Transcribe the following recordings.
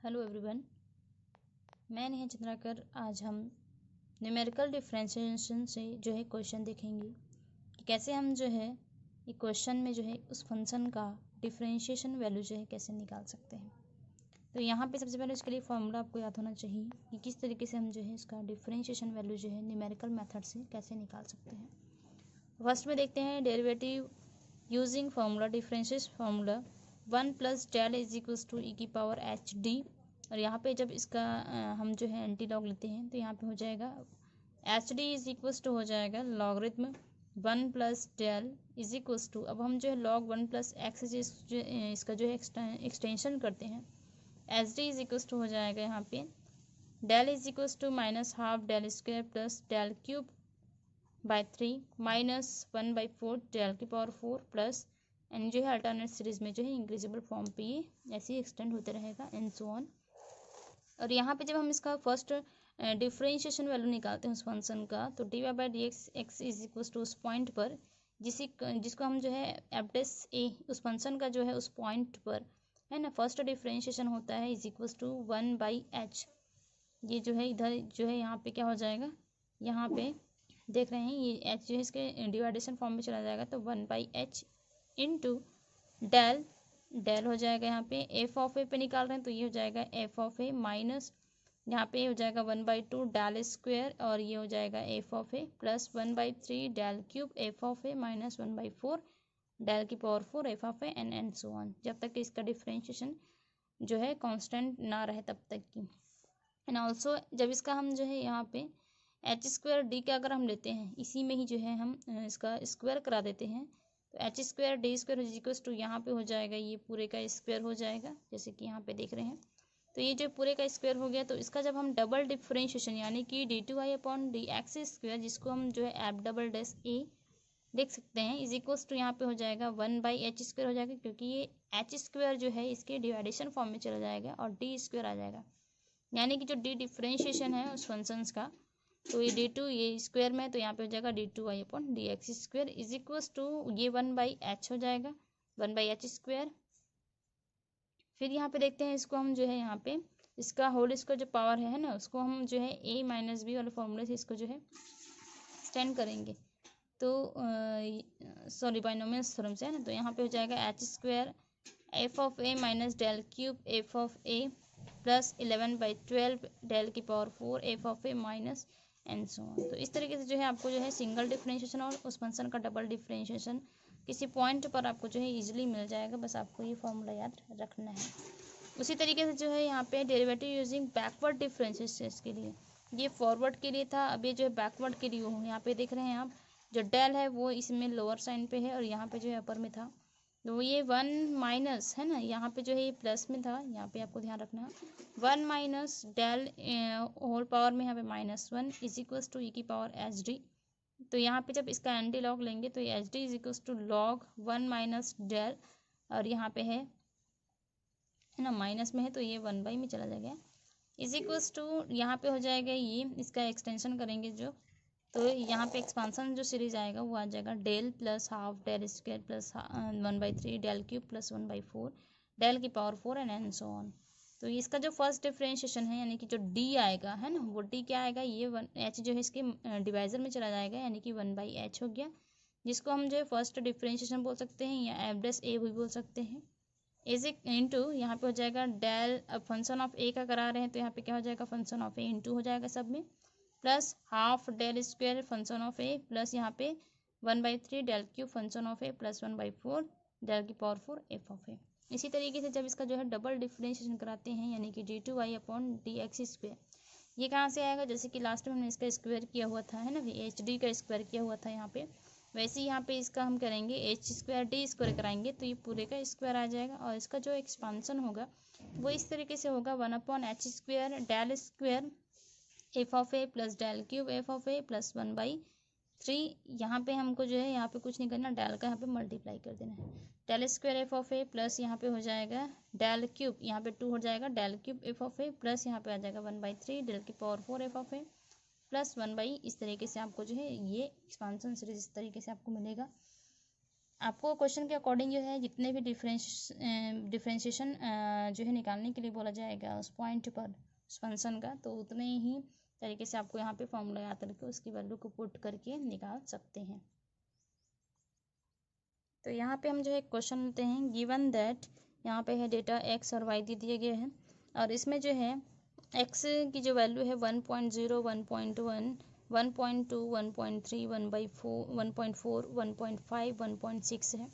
Hello everyone, मैं नेहा चंद्राकर। आज हम न्यूमेरिकल डिफरेंशिएशन से जो है क्वेश्चन देखेंगे कि कैसे हम जो है एक क्वेश्चन में जो है उस फंक्शन का डिफरेंशिएशन वैल्यू जो है कैसे निकाल सकते हैं। तो यहाँ पे सबसे पहले उसके लिए फॉर्मूला आपको याद होना चाहिए कि किस तरीके से हम जो है इसका डिफरेंशिएशन वैल्यू जो है न्यूमेरिकल मेथड से कैसे निकाल सकते हैं। फर्स्ट में देखते हैं derivative using formula, differentiation formula 1 + del is equals to e की पावर एच डी। और यहाँ पे जब इसका हम जो है एंटी लॉग लेते हैं तो यहाँ पे हो जाएगा h d is equals to हो जाएगा logarithm 1 + del is equals to, अब हम जो है log 1 + x इसका जो है एक्सटेंशन करते हैं, h d is equals to हो जाएगा यहाँ पे del is equals to -12 del square plus del cube by 3 -1/4 del की पावर 4 प्लस एंड जो है अल्टरनेट सीरीज में जो है इंक्रीजेबल फॉर्म पे ये ऐसे ही एक्सटेंड होते रहेगा एंड सो ऑन। और यहाँ पे जब हम इसका फर्स्ट डिफरेंशिएशन वैल्यू निकालते हैं उस फंक्शन का, तो dy/dx x is equals to उस पॉइंट पर जिसको हम जो है एबडेस ए उस फंक्शन का जो है उस पॉइंट पर है ना फर्स्ट डिफरेंशिएशन होता है इज इक्वल्स टू 1/h। ये जो है इधर जो है यहाँ पे क्या हो जाएगा, यहाँ पे देख रहे हैं ये h जो है इसके डिवाइडेशन फॉर्म में चला जाएगा, तो 1/h इंटू डेल डेल हो जाएगा यहाँ पे एफ ऑफ ए पे निकाल रहे हैं तो ये हो जाएगा एफ ऑफ ए माइनस यहाँ पे हो जाएगा 1/2 डेल स्क्वायर और ये हो जाएगा f of a plus 1/3 del cube f of a minus 1/4 del की power 4 f of a and so on, जब तक कि इसका डिफरेंशिएशन जो है कांस्टेंट ना रहे तब तक की। एंड ऑल्सो जब इसका हम जो है यहाँ पे h² का अगर हम लेते हैं इसी में ही जो है हम इसका स्क्वायर करा देते हैं, तो h² d² is equals to यहाँ पे हो जाएगा ये पूरे का स्क्वायर हो जाएगा, जैसे कि यहाँ पे देख रहे हैं। तो ये जो पूरे का स्क्वायर हो गया, तो इसका जब हम डबल डिफरेंशिएशन यानी कि d2y/dx², जिसको हम जो है एफ डबल डैश ए देख सकते हैं, इज इक्वल्स टू यहाँ पे हो जाएगा 1/h² हो जाएगा, क्योंकि ये h² जो है इसके डिवाइडेशन फॉर्म में चला जाएगा और d² आ जाएगा, यानी कि जो डी डिफरेंशिएशन है उस फंक्शंस का, तो ये d2 ये स्क्वायर में है तो यहाँ पे हो जाएगा d2y/dx² इज इक्वल्स टू ये 1/h हो जाएगा 1/h²। फिर यहाँ पे देखते हैं इसको हम जो है यहाँ पे इसका होल इसका जो पावर है ना उसको हम जो है a - b वाले फॉर्मूले से इसको जो है एक्सटेंड करेंगे, तो सॉरी बाइनोमियल्स थ्योरम से है ना, तो यहाँ पे हो जाएगा h² f of a minus del cube f of a plus 11/12 del की power 4 f of a minus and so on. तो इस तरीके से जो है आपको जो है सिंगल डिफरेंशिएशन और उस फंक्शन का डबल डिफरेंशिएशन किसी पॉइंट पर आपको जो है इजीली मिल जाएगा, बस आपको ये फॉर्मूला याद रखना है। उसी तरीके से जो है यहाँ पे डेरिवेटिव यूजिंग बैकवर्ड डिफरेंशिएशन के लिए, ये फॉरवर्ड के लिए था, अब ये जो है बैकवर्ड के लिए हो, यहाँ पे देख रहे हैं आप जो डेल है वो इसमें लोअर साइन पे है और यहाँ पे जो है अपर में था, तो ये 1 माइनस है ना, यहाँ पे जो है ये प्लस में था, यहाँ पे आपको ध्यान रखना है 1 माइनस डेल होल पावर में यहाँ पे -1 इज इक्वल्स टू ई की पावर एच डी। तो यहाँ पे जब इसका एंटी लॉग लेंगे तो ये h d is equals to log 1 minus del, और यहाँ पे है ना माइनस में है तो ये 1/, में चला जाएगा इज इक्वल्स टू यहाँ पे हो जाएगा ये इसका एक्सटेंशन करेंगे जो, तो यहाँ पे एक्सपांसन जो सीरीज आएगा वो आ जाएगा del plus half del square plus 1/3 del cube plus 1/4 del की पावर 4 एंड सो ऑन। तो इसका जो फर्स्ट डिफरेंशिएशन है यानी कि जो डी आएगा है ना, वो डी क्या आएगा, ये 1h जो है इसके डिवाइजर में चला जाएगा, यानी कि 1/h हो गया, जिसको हम जो है फर्स्ट डिफरेंशिएशन बोल सकते हैं या एवरेज ए भी बोल सकते हैं। इज इंटू यहाँ पे हो जाएगा डेल, अब फंक्शन ऑफ ए का करा रहे हैं तो यहाँ पे क्या हो जाएगा फंक्शन ऑफ ए इंटू हो जाएगा सब में, plus half del square function of a plus यहाँ पे 1/3 del cube function of a plus 1/4 del की पावर 4 एफ ऑफ ए। इसी तरीके से जब इसका जो है डबल डिफरेंशिएशन कराते हैं यानी कि d2y/dx², ये कहाँ से आएगा, जैसे कि लास्ट में हमने इसका स्क्वायर किया हुआ था है ना, एच डी का स्क्वायर किया हुआ था यहाँ पे, वैसे ही यहाँ पे इसका हम करेंगे h² d² कराएंगे तो ये पूरे का स्क्वायर आ जाएगा, और इसका जो एक्सपांसन होगा वो इस तरीके से होगा 1/h² del square f of a plus del cube f of a plus 1/3, यहाँ पे हमको जो है यहाँ पे कुछ नहीं करना, डेल का यहाँ पे मल्टीप्लाई कर देना है, del square f of a plus यहाँ पे हो जाएगा डेल क्यूब, यहाँ पे 2 हो जाएगा del cube f of a plus यहाँ पे आ जाएगा 1/3 डेल की power 4 f of a plus 1/, इस तरीके से आपको जो है ये एक्सपांसन सीरीज इस तरीके से आपको मिलेगा। आपको क्वेश्चन के अकॉर्डिंग जो है जितने भी डिफ्रेंशिएशन जो है निकालने के लिए बोला जाएगा उस पॉइंट पर उस फंक्शन का, तो उतने ही तरीके से आपको यहाँ पे फॉर्मूला याद करके उसकी वैल्यू को पुट करके निकाल सकते हैं। तो यहाँ पे हम जो है क्वेश्चन लेते हैं, गिवन दैट, यहाँ पे है डेटा एक्स और वाई दे दिए गए हैं और इसमें जो है एक्स की जो वैल्यू है 1.0, 1.1, 1.2, 1.3, 1/4, 1.4, 1.5, 1.6 है,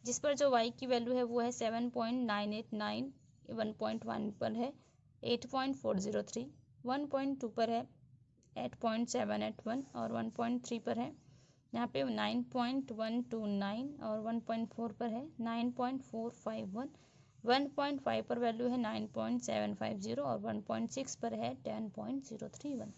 जिस पर जो y की वैल्यू है वो है 7.989, 1.1 पर है 8.403, 1.2 पर है 8.781 और 1.3 पर है यहाँ पे 9.129 और 1.4 पर है 9.451, 1.5 पर वैल्यू है 9.750 और 1.6 पर है 10.031।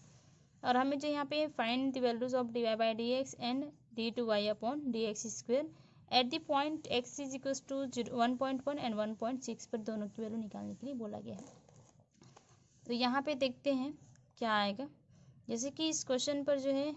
और हमें जो यहाँ पे find the values of dy by d x and d two y upon d x square at the point x is equal to 1.1 and 1.6 पर दोनों की वैल्यू निकालने के लिए बोला गया है। तो यहाँ पे देखते हैं क्या आएगा। जैसे कि इस क्वेश्चन पर जो है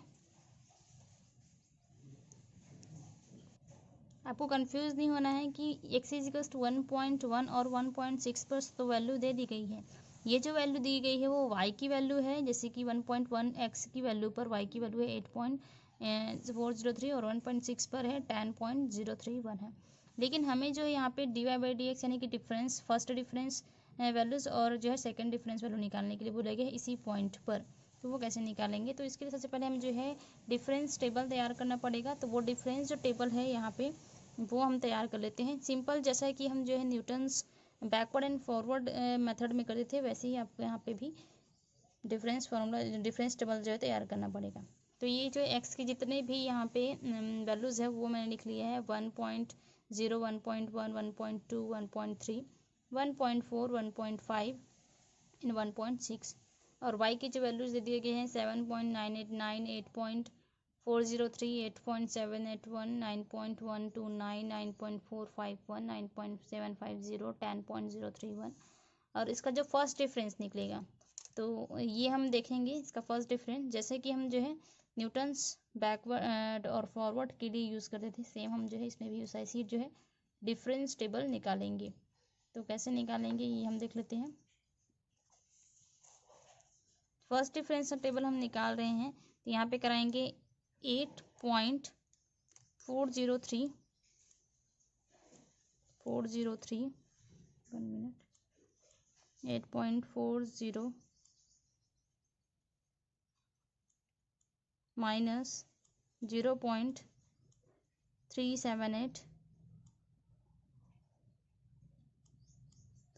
आपको कंफ्यूज नहीं होना है कि x इज इक्वल टू 1.1 और 1.6 पर तो वैल्यू दे दी गई है। ये जो वैल्यू दी गई है वो y की वैल्यू है, जैसे कि 1.1 x की वैल्यू पर y की वैल्यू है 8.403 और 1.6 पर है 10.031 है। लेकिन हमें जो यहाँ पे dy बाई डी एक्स यानी कि डिफरेंस, फर्स्ट डिफरेंस वैल्यूज़ और जो है सेकंड डिफरेंस वैल्यू निकालने के लिए बोला गया है इसी पॉइंट पर। तो वो कैसे निकालेंगे, तो इसके लिए सबसे पहले हमें जो है डिफरेंस टेबल तैयार करना पड़ेगा। तो वो डिफरेंस जो टेबल है यहाँ पे वो हम तैयार कर लेते हैं। सिंपल जैसा कि हम जो है Newton's backward and forward method में करते थे, वैसे ही आपको यहाँ पे भी डिफरेंस फार्मूला, डिफरेंस टेबल जो है तैयार करना पड़ेगा। तो ये जो एक्स के जितने भी यहाँ पे वैल्यूज़ है वो मैंने लिख लिया है 1.0, 1.1, 1.2, 1.3, 1.4, 1.5 एंड 1.6। और y के जो वैल्यूज़ दे दिए गए हैं 7.989, 8.403, 8.781, 9.129, 9.451, 9.750, 10.031। और इसका जो फर्स्ट डिफरेंस निकलेगा तो ये हम देखेंगे इसका फर्स्ट डिफरेंस, जैसे कि हम जो है न्यूटन्स बैकवर्ड और फॉरवर्ड के लिए यूज़ करते थे, सेम हम जो है इसमें भी ऐसी जो है डिफरेंस टेबल निकालेंगे। तो कैसे निकालेंगे ये हम देख लेते हैं। फर्स्ट डिफरेंस टेबल हम निकाल रहे हैं तो यहाँ पे कराएंगे 8.403 1 मिनट 8.40 माइनस 0.378,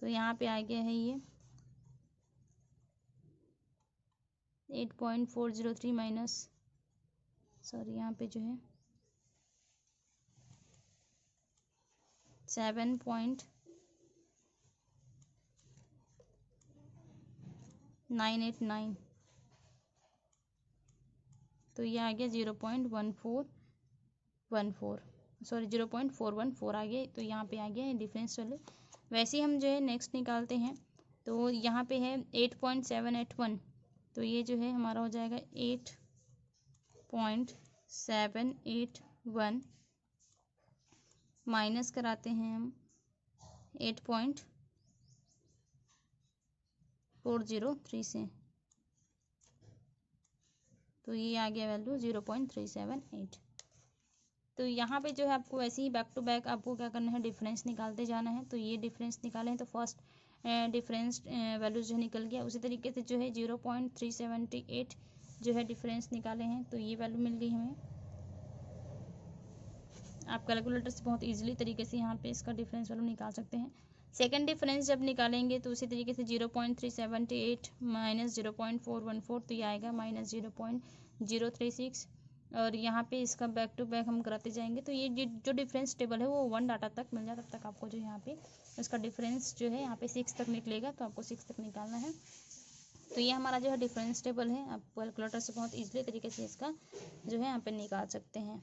तो यहाँ पे आ गया है ये 8.403 माइनस, सॉरी यहाँ पे जो है 7.989, तो ये आ गया 0.1414, सॉरी 0.414 आ गया। तो यहाँ पे आ गया है डिफरेंस वैल्यू। वैसे ही हम जो है नेक्स्ट निकालते हैं तो यहाँ पे है 8.781, तो ये जो है हमारा हो जाएगा 8.781 माइनस कराते हैं हम 8.403 से, तो ये आ गया वैल्यू 0.378। तो यहाँ पे जो है आपको वैसे ही बैक टू बैक आपको क्या करना है, डिफरेंस निकालते जाना है। तो ये डिफरेंस निकाले हैं तो फर्स्ट डिफरेंस वैल्यू जो निकल गया, उसी तरीके से जो है 0.378 जो है डिफरेंस निकाले हैं, तो ये वैल्यू मिल गई हमें। आप कैलकुलेटर से बहुत इजीली तरीके से यहाँ पे इसका डिफरेंस वैल्यू निकाल सकते हैं। सेकंड डिफरेंस जब निकालेंगे तो उसी तरीके से 0.378 माइनस 0.414, तो ये आएगा माइनस 0.036, और यहाँ पे इसका बैक टू बैक हम कराते जाएंगे। तो ये जो डिफरेंस टेबल है वो 1 डाटा तक मिल जाए, तब तक आपको जो यहाँ पे इसका डिफरेंस जो है यहाँ पे 6 तक निकलेगा, तो आपको 6 तक निकालना है। तो ये हमारा जो है डिफरेंस टेबल है, आप कैलकुलेटर से बहुत ईजिली तरीके से इसका जो है यहाँ पे निकाल सकते हैं।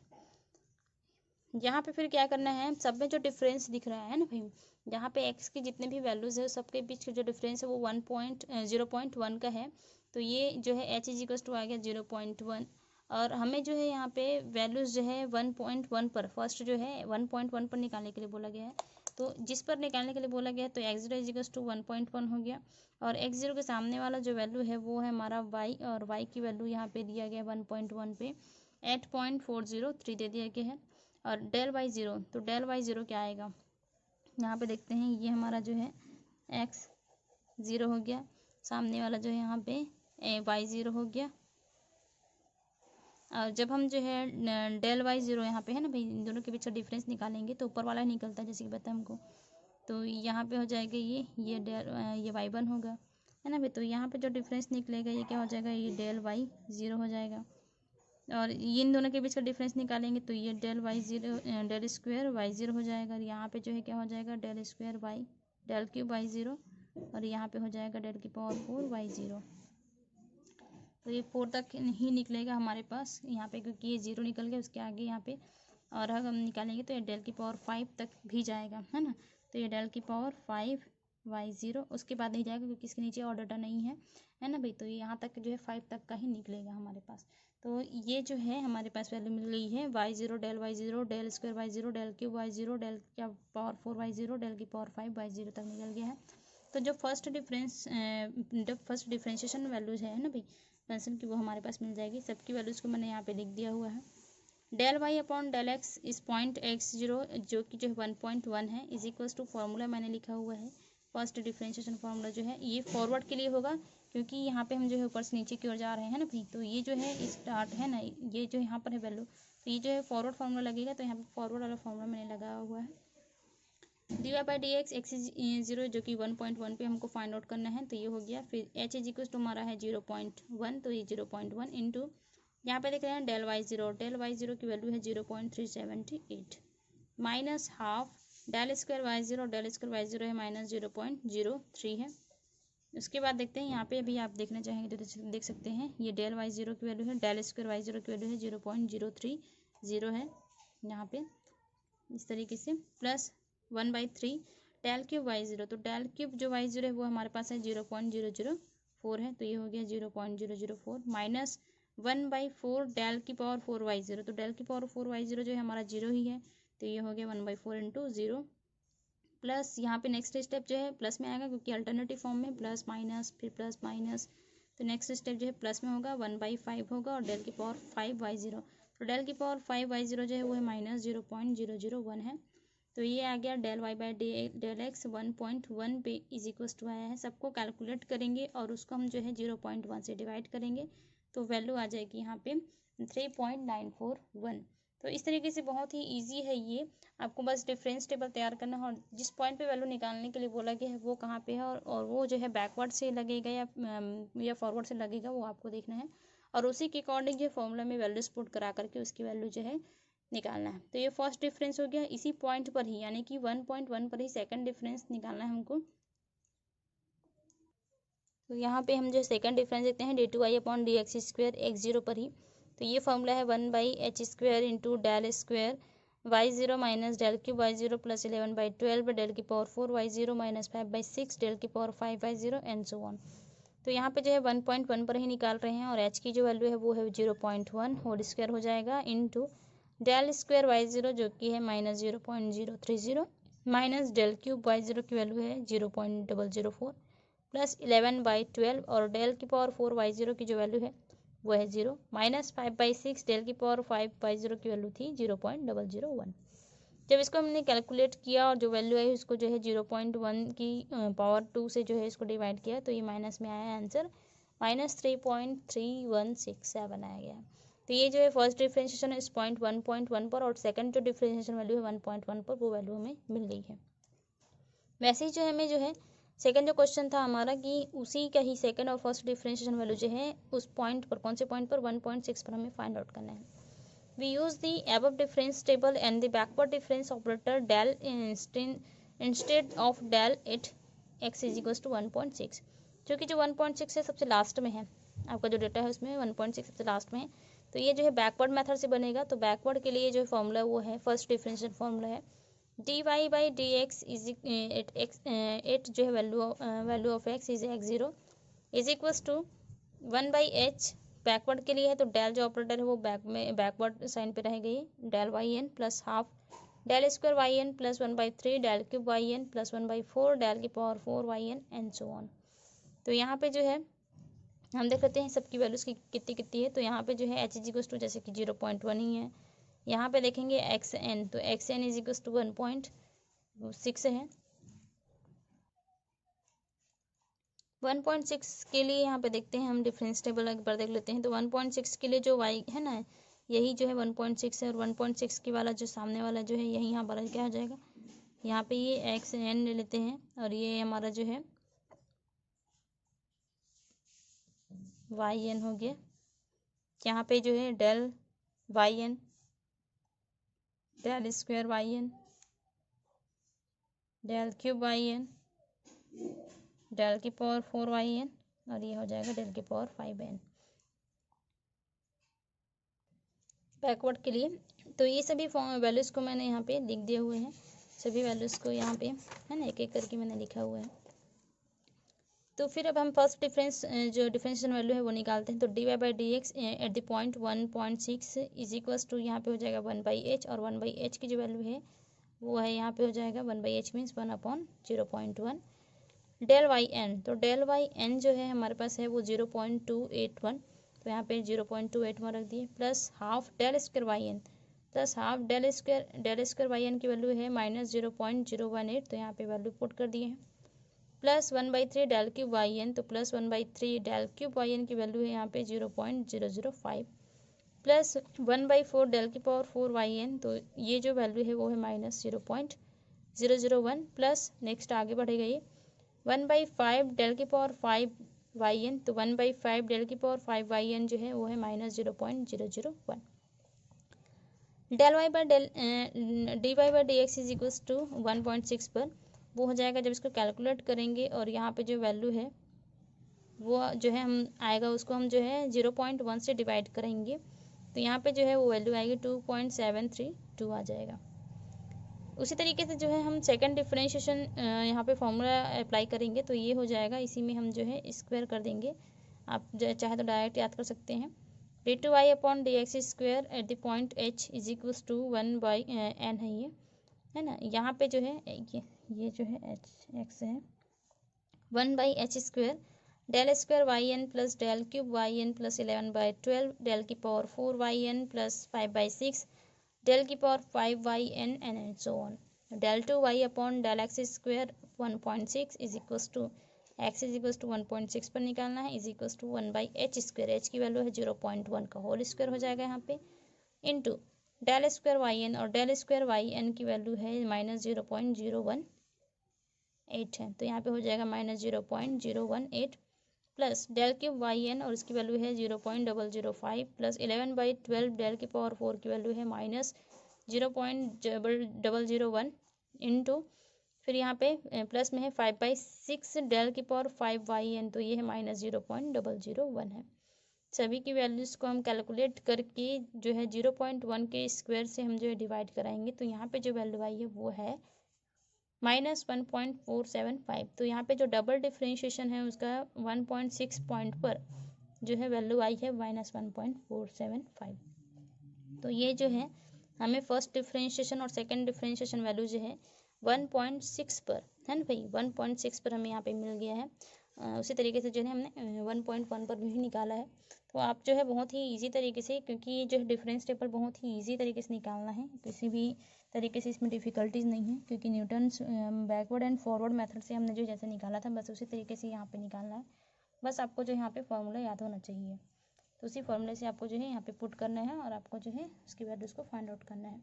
यहाँ पे फिर क्या करना है, सब में जो डिफरेंस दिख रहा है ना भाई, यहाँ पे x की जितने भी वैल्यूज़ है सबके बीच का जो डिफरेंस है वो 0.1 का है। तो ये जो है h इज इक्वल टू आ गया 0.1, और हमें जो है यहाँ पे वैल्यूज़ जो है 1.1 पर फर्स्ट जो है 1.1 पर निकालने के लिए बोला गया है। तो जिस पर निकालने के लिए बोला गया है तो x0 इजिकल्स टू 1.1 हो गया, और x0 के सामने वाला जो वैल्यू है वो है हमारा y, और y की वैल्यू यहाँ पे दिया गया 1.1 पे 8.403 दे दिया गया है। और डेल y0, तो डेल y0 क्या आएगा यहाँ पे देखते हैं, ये हमारा जो है x0 हो गया, सामने वाला जो है यहाँ पे y0 हो गया। और जब हम जो है डेल y0 यहाँ पे है ना भाई, इन दोनों के बीच का डिफरेंस निकालेंगे तो ऊपर वाला ही निकलता है जैसे कि बताया हमको। तो यहाँ पे हो जाएगा ये ये y1 होगा, है ना भाई। तो यहाँ पे जो डिफरेंस निकलेगा ये क्या हो जाएगा, ये डेल y0 हो जाएगा। और ये इन दोनों के बीच का डिफरेंस निकालेंगे तो ये del y0 del square y0 हो जाएगा। और यहाँ पे जो है क्या हो जाएगा, del square y del cube y0, और यहाँ पे हो जाएगा डेल की पावर 4 y0। तो ये 4 तक ही निकलेगा हमारे पास यहाँ पे, क्योंकि ये 0 निकल गया उसके आगे यहाँ पे। और अगर हम निकालेंगे तो ये डेल की पावर 5 तक भी जाएगा, है ना। तो ये डेल की पावर 5 y0, उसके बाद नहीं जाएगा क्योंकि इसके नीचे और डाटा नहीं है ना भाई। तो ये यहाँ तक जो है 5 तक का ही निकलेगा हमारे पास। तो ये जो है हमारे पास वैल्यू मिल गई है y0 del y0 del square y0 del cube y0 del की पावर 4 y0 डेल की पावर 5 y0 तक निकल गया है। तो जो फर्स्ट डिफरेंशिएशन वैल्यूज है ना भाई फंक्शन की, वो हमारे पास मिल जाएगी। सबकी वैल्यूज़ को मैंने यहाँ पे लिख दिया हुआ है। Del y upon del x इस पॉइंट x0 जो कि जो है 1.1 है इज इक्वल्स टू फार्मूला मैंने लिखा हुआ है। फर्स्ट डिफरेंशिएशन फार्मूला जो है ये फॉरवर्ड के लिए होगा, क्योंकि यहाँ पे हम जो है ऊपर से नीचे की ओर जा रहे हैं ना भाई। तो ये जो है स्टार्ट है ना, ये जो यहाँ पर है वैल्यू, तो ये जो है फॉरवर्ड फार्मूला लगेगा। तो यहाँ पर फॉरवर्ड वाला फार्मूला मैंने लगाया हुआ है। dy by d x x is 0 जो कि 1.1 पे हमको फाइंड आउट करना है, तो ये हो गया। फिर h इज इक्वल टू हमारा है 0.1, तो ये 0.1 इंटू यहाँ पे देख रहे हैं डेल y0 की वैल्यू है 0.378 minus half del square y0 है माइनस 0.03 है। उसके बाद देखते हैं यहाँ पे भी आप देखना चाहेंगे तो देख सकते हैं, ये डेल y0 की वैल्यू है, डेल स्क्वायर y0 की वैल्यू है 0.030 है यहाँ पे इस तरीके से, प्लस 1/3 डेल क्यूब y0, तो डेल क्यूब जो y0 है वो हमारे पास है 0.004 है, तो ये हो गया 0.004 माइनस 1/4 डेल की पावर 4 y0, तो डेल की पावर 4 y0 जो है हमारा 0 ही है, तो ये हो गया 1/4 इंटू 0, प्लस यहाँ पे नेक्स्ट स्टेप जो है प्लस में आएगा क्योंकि अल्टरनेटिव फॉर्म में प्लस माइनस फिर प्लस माइनस, तो नेक्स्ट स्टेप जो है प्लस में होगा 1/5 होगा, और डेल की पावर 5 y0, तो डेल की पावर 5 y0 जो है वो है माइनस 0.001 है। तो ये आ गया del y by del x 1.1 पे इज इक्वल्स टू आया है। सबको कैलकुलेट करेंगे और उसको हम जो है 0.1 से डिवाइड करेंगे तो वैल्यू आ जाएगी यहाँ पे 3.941। तो इस तरीके से बहुत ही इजी है ये, आपको बस डिफरेंस टेबल तैयार करना है, और जिस पॉइंट पे वैल्यू निकालने के लिए बोला गया है वो कहाँ पे है, और वो जो है बैकवर्ड से लगेगा या फॉरवर्ड से लगेगा वो आपको देखना है, और उसी के अकॉर्डिंग ये फॉर्मूला में वैल्यूज पुट करा करके उसकी वैल्यू जो है निकालना है। तो ये फर्स्ट डिफरेंस हो गया, इसी पॉइंट पर ही यानी कि 1.1 पर ही सेकंड डिफरेंस निकालना है हमको। तो यहाँ पे हम जो सेकंड डिफरेंस देखते हैं d2y upon d x square x0 पर ही, तो ये फॉर्मूला है 1/h square into del square y0 minus del cube y0 plus 11/12 del की पावर 4 y0 माइनस 5/6 डेल की power 5 y0 and so on. तो यहाँ पे जो है 1.1 पर ही निकाल रहे हैं, और h की जो वैल्यू है वो है 0.1 होल स्क्वायर हो जाएगा इंटू डेल स्क्वायर y0 जो कि है minus 0.030 minus del cube y0 की वैल्यू है 0.004 प्लस 11/12, और डेल की पावर 4 y0 की जो वैल्यू है वो है 0 माइनस 5/6 डेल की पावर 5 y0 की वैल्यू थी 0.001। जब इसको हमने कैलकुलेट किया और जो वैल्यू आई उसको जो है 0.1 की पावर 2 से जो है इसको डिवाइड किया, तो ये माइनस में आया आंसर माइनस 3.3167 आया गया। तो ये जो है फर्स्ट डिफरेंशिएशन इस पॉइंट 1.1 पर, और सेकंड जो डिफरेंशिएशन वैल्यू है 1.1 पर, वो वैल्यू हमें मिल गई है। वैसे ही जो हमें जो है सेकंड जो क्वेश्चन था हमारा कि उसी का ही सेकंड और फर्स्ट डिफरेंशिएशन वैल्यू जो है उस पॉइंट पर, कौन से पॉइंट पर, 1.6 पर हमें फाइंड आउट करना है। We use the above difference table and the backward difference operator del instead of del at x is equals to 1.6, क्योंकि जो 1.6 है सबसे लास्ट में है, आपका जो डेटा है उसमें 1.6 सबसे लास्ट में है, तो ये जो है बैकवर्ड मेथड से बनेगा। तो बैकवर्ड के लिए जो फॉर्मूला वो है फर्स्ट डिफरेंशियल फॉर्मूला है dy by d x is at जो है value of x is x0 is equals to 1/h backward के लिए है तो डेल जो ऑपरेटर है वो बैकवर्ड साइन पे रहेगी, del y n plus half del square y n plus 1/3 del cube y n plus 1/4 del की power 4 y n and so on. तो यहाँ पे जो है हम देख लेते हैं सबकी वैल्यूज़ की कितनी कितनी है। तो यहाँ पे जो है एच इज इक्वस टू जैसे कि 0.1 ही है। यहाँ पे देखेंगे एक्स एन, तो x n is equals to 1.6 है। 1.6 के लिए यहाँ पे देखते हैं हम डिफरेंस टेबल एक बार देख लेते हैं। तो 1.6 के लिए जो y है ना, यही जो है 1.6 है, और 1.6 के वाला जो सामने वाला जो है यही यहाँ पर क्या हो जाएगा, यहाँ पे ये एक्स एन ले लेते हैं और ये हमारा जो है वाई एन हो गया। यहाँ पे जो है del y n del square y n del cube y n del की पावर 4 वाई एन और ये हो जाएगा डेल की पावर 5 एन बैकवर्ड के लिए। तो ये सभी वैल्यूज़ को मैंने यहाँ पे लिख दिए हुए हैं, सभी वैल्यूज़ को यहाँ पे है ना एक एक करके मैंने लिखा हुआ है। तो फिर अब हम फर्स्ट डिफरेंस जो डिफरेंशियल वैल्यू है वो निकालते हैं। तो d y by d x at the point 1.6 is equals to यहाँ पे हो जाएगा 1/h, और 1/h की जो वैल्यू है वो है यहाँ पे हो जाएगा 1/h means 1/0.1 del y n. तो डेल वाई एन जो है हमारे पास है वो 0.281, तो यहाँ पे 0.281 रख दिए, plus half del square y n plus half del square y n की वैल्यू है -0.018, तो यहाँ पे वैल्यू पुट कर दिए हैं, plus 1/3 del cube y n, तो plus 1/3 del cube y n की वैल्यू है यहाँ पे 0.005, प्लस 1/4 डेल की पावर 4 वाई एन, तो ये जो वैल्यू है वो है -0.001, प्लस नेक्स्ट आगे बढ़ेगा ये 1/5 डेल की पावर 5 वाई एन, तो 1/5 डेल की पावर 5 वाई एन जो है वो है -0.001 del y by del d y by d x is equals to 1.6 पर वो हो जाएगा जब इसको कैलकुलेट करेंगे, और यहाँ पे जो वैल्यू है वो जो है हम आएगा उसको हम जो है 0.1 से डिवाइड करेंगे, तो यहाँ पे जो है वो वैल्यू आएगी 2.732 आ जाएगा। उसी तरीके से जो है हम सेकंड डिफरेंशिएशन यहाँ पे फॉर्मूला अप्लाई करेंगे, तो ये हो जाएगा, इसी में हम जो है स्क्वायर कर देंगे, आप चाहे तो डायरेक्ट याद कर सकते हैं। d2y upon d x square at the point h is equals to 1/n है ये, है ना। यहाँ पे जो है ये जो है x है 1/h square del square y n plus del cube y n plus 11/12 del की power 4 y n plus 5/6 del की power 5 y n and so on. Del 2y upon del x square 1.6 is equals to x is equals to 1.6 पर निकालना है, is equals to 1/h square, h की value है 0.1 का whole square हो जाएगा यहाँ पे, into del square y n, और डेल स्क्वायर वाई एन की वैल्यू है -0.018 है, तो यहाँ पे हो जाएगा -0.018 plus del cube y n और इसकी वैल्यू है 0.005 प्लस 11/12 डेल की पावर 4 की वैल्यू है -0.001 इंटू फिर यहाँ पे प्लस में है 5/6 डेल की पावर 5 वाई एन, तो ये है -0.001 है। सभी की वैल्यूज़ को हम कैलकुलेट करके जो है 0.1 के स्क्वायर से हम जो है डिवाइड कराएंगे, तो यहाँ पे जो वैल्यू आई है वो है -1.475। तो यहाँ पे जो डबल डिफ्रेंशिएशन है उसका 1.6 पॉइंट पर जो है वैल्यू आई है -1.475। तो ये जो है हमें फर्स्ट डिफ्रेंशिएशन और सेकंड डिफ्रेंशिएशन वैल्यू जो है 1.6 पर है ना भाई, 1.6 पर हमें यहाँ पे मिल गया है। उसी तरीके से जो है हमने 1.1 पर भी निकाला है। तो आप जो है बहुत ही इजी तरीके से, क्योंकि ये जो है डिफरेंस टेबल बहुत ही इजी तरीके से निकालना है, किसी भी तरीके से इसमें डिफ़िकल्टीज नहीं है, क्योंकि Newton's backward and forward method से हमने जो जैसे निकाला था बस उसी तरीके से यहाँ पे निकालना है। बस आपको जो यहाँ पे फॉर्मूला याद होना चाहिए, तो उसी फॉर्मूले से आपको जो है यहाँ पे पुट करना है और आपको जो है उसकी वैल्यूज़ को फाइंड आउट करना है।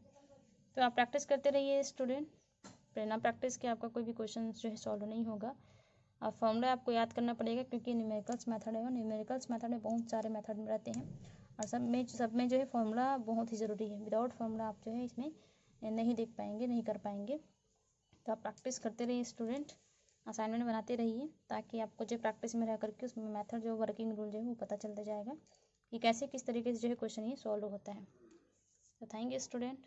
तो आप प्रैक्टिस करते रहिए स्टूडेंट, बिना प्रैक्टिस के आपका कोई भी क्वेश्चन जो है सॉल्व नहीं होगा। अब फॉर्मूला आपको याद करना पड़ेगा, क्योंकि न्यूमेरिकल्स मेथड है और न्यूमेरिकल्स मेथड में बहुत सारे मेथड रहते हैं, और सब में जो है फॉर्मूला बहुत ही ज़रूरी है। विदाउट फॉर्मूला आप जो है इसमें नहीं देख पाएंगे, नहीं कर पाएंगे। तो आप प्रैक्टिस करते रहिए स्टूडेंट, असाइनमेंट बनाते रहिए, ताकि आपको जो प्रैक्टिस में रह करके उसमें मेथड जो वर्किंग रूल जो है वो पता चलता जाएगा कि कैसे किस तरीके से जो है क्वेश्चन ये सॉल्व होता है। तो थैंक यू स्टूडेंट।